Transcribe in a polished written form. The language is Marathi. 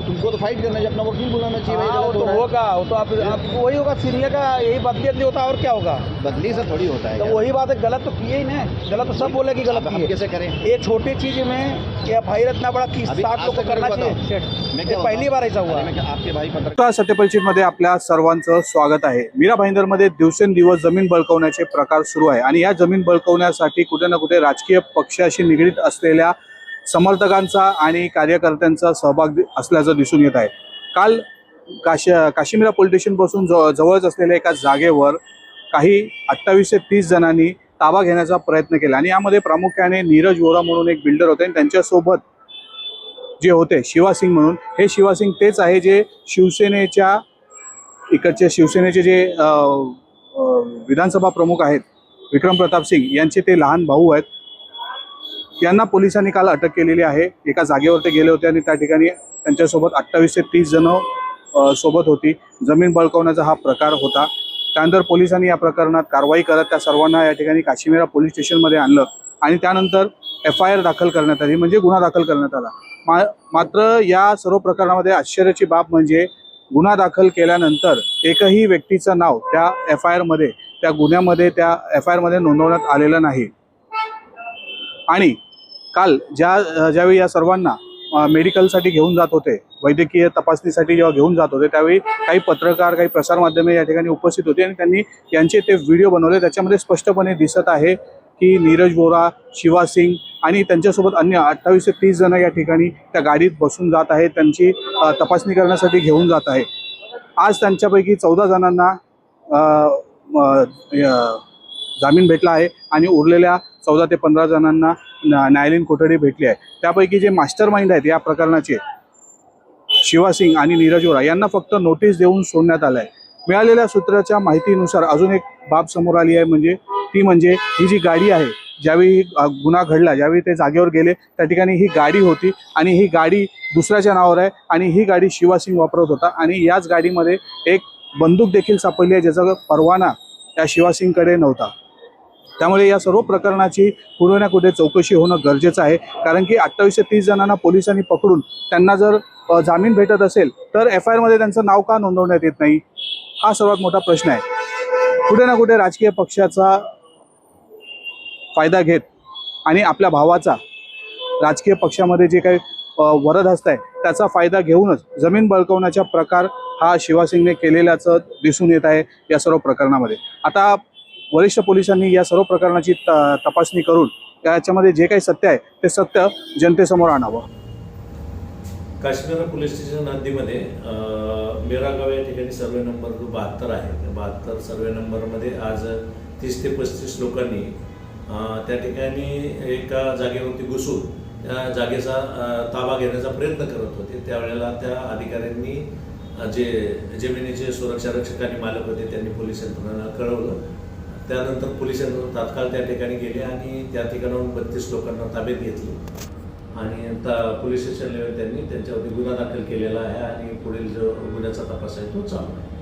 तुमको तो फाइट करना चाहिए, अपना वकील बुलाना चाहिए। भाई हाँ, वो गलत तो हो रहा है। होगा, वो तो आपको वही होगा, सीनियर का यही बदली होता है और क्या होगा। बदली से थोड़ी होता है तो यार। वही बात है, गलत तो किए ही ना, गलत तो सब बोले कि गलत अब हम किए। कैसे करें? ये छोटी चीज में क्या भाई इतना बड़ा 30-60 लोग को करना चाहिए। मैं क्या पहली बार ऐसा हुआ। आपके भाई पत्रकार नमस्कार, सत्यपरिचितमध्ये आपल्या सर्वांचं स्वागत आहे। मीरा भाईंदरमध्ये दिवसेंदिवस जमीन बळकावण्याचे प्रकार सुरू आहे आणि या जमीन बळकावण्यासाठी कुठे ना कुठे राजकीय पक्षाशी निगडीत असलेल्या समर्थकांचा आणि कार्यकर्त्यांचा सहभाग असल्याचं दिसून येत आहे। काल काशीमीरा पोलीस स्टेशनपासून जवळच असलेल्या एका जागेवर काही 28 ते 30 जणांनी ताबा घेण्याचा प्रयत्न केला आणि यामध्ये प्रामुख्याने नीरज वोरा म्हणून एक बिल्डर होते आणि त्यांच्यासोबत जे होते शिवासिंग म्हणून, हे शिवासिंग तेच आहे जे शिवसेनेच्या इकडचे शिवसेनेचे जे विधानसभा प्रमुख आहेत विक्रम प्रताप सिंग यांचे ते लहान भाऊ आहेत। यांना पोलिसांनी काल अटक केलेली आहे। एका जागेवर ते गेले होते आणि त्या ठिकाणी त्यांच्यासोबत 28 ते 30 जण सोबत होती। जमीन बळकावण्याचा हा प्रकार होता। त्यानंतर पोलिसांनी या प्रकरणात कारवाई करत त्या सर्वांना या ठिकाणी काशीमीरा पोलीस स्टेशनमध्ये आणलं आणि त्यानंतर FIR दाखल करण्यात आली, म्हणजे गुन्हा दाखल करण्यात आला। मात्र या सर्व प्रकरणामध्ये आश्चर्याची बाब म्हणजे गुन्हा दाखल केल्यानंतर एकही व्यक्तीचं नाव त्या FIR मध्ये, त्या गुन्ह्यामध्ये, त्या FIR मध्ये नोंदवण्यात आलेलं नाही। आणि काल ज्यावेळी या सर्वांना मेडिकलसाठी घेऊन जात होते, वैद्यकीय तपासणीसाठी जेव्हा घेऊन जात होते, त्यावेळी काही पत्रकार, काही प्रसारमाध्यमे या ठिकाणी उपस्थित होते आणि त्यांनी यांचे ते व्हिडिओ बनवले। त्याच्यामध्ये स्पष्टपणे दिसत आहे की नीरज वोरा, शिवासिंग आणि त्यांच्यासोबत अन्य 28 ते 30 जण या ठिकाणी त्या गाडीत बसून जात आहेत, त्यांची तपासणी करण्यासाठी घेऊन जात आहे। आज त्यांच्यापैकी 14 जणांना जामीन भेटला आहे आणि उरलेल्या 14 ते 15 जणांना न्यायालयीन कोठडी भेटली आहे। त्यापैकी जे मास्टर माइंड आहेत या प्रकरणाचे शिवासिंग आणि नीरज वोरा यांना फक्त नोटीस देऊन सोडण्यात आलं आहे। मिळालेल्या सूत्राच्या माहितीनुसार अजून एक बाब समोर आली आहे, ती म्हणजे ही जी गाडी आहे, ज्यावेळी गुन्हा घडला, ज्यावेळी ते जागेवर गेले त्या ठिकाणी ही गाडी होती आणि ही गाडी दुसऱ्याच्या नावावर आहे आणि ही गाडी शिवासिंग वापरत होता आणि याच गाडीमध्ये एक बंदूक देखील सापडली आहे ज्याचा परवाना त्या शिवासिंगकडे नव्हता। त्यामुळे या सर्व प्रकरणाची कुठे ना कुठे चौकशी होणं गरजेचं आहे, कारण की 28 ते 30 जणांना पोलिसांनी पकडून त्यांना जर जामीन भेटत असेल तर FIR मध्ये त्यांचं नाव का नोंदवण्यात येत नाही, हा सर्वात मोठा प्रश्न आहे। कुठे ना कुठे राजकीय पक्षाचा फायदा घेत आणि आपल्या भावाचा राजकीय पक्षामध्ये जे काही वरदहस्त आहे त्याचा फायदा घेऊनच जमीन बळकावण्याचा प्रकार हा शिवासिंगने केलेल्याचं दिसून येत आहे या सर्व प्रकरणामध्ये। आता वरिष्ठ पोलिसांनी या सर्व प्रकरणाची तपासणी करून याच्यामध्ये जे काही सत्य आहे ते सत्य जनतेसमोर आणावं। काशीमीरा पोलीस स्टेशन हद्दीमध्ये मेरा गाव या ठिकाणी सर्वे नंबर जो 72 आहे, 72 सर्वे नंबरमध्ये आज 30 ते 35 लोकांनी त्या ठिकाणी एका जागेवरती घुसून त्या जागेचा ताबा घेण्याचा प्रयत्न करत होते। त्यावेळेला त्या अधिकाऱ्यांनी जे जमिनीचे सुरक्षा रक्षक आणि मालक होते त्यांनी पोलीस यंत्रणेला कळवलं। त्यानंतर पोलीस यंत्रणा तात्काळ त्या ठिकाणी गेले आणि त्या ठिकाणाहून 32 लोकांना ताब्यात घेतले आणि पोलीस स्टेशन लेवल त्यांनी त्यांच्यावरती गुन्हा दाखल केलेला आहे आणि पुढील जो गुन्ह्याचा तपास आहे तो चालू आहे।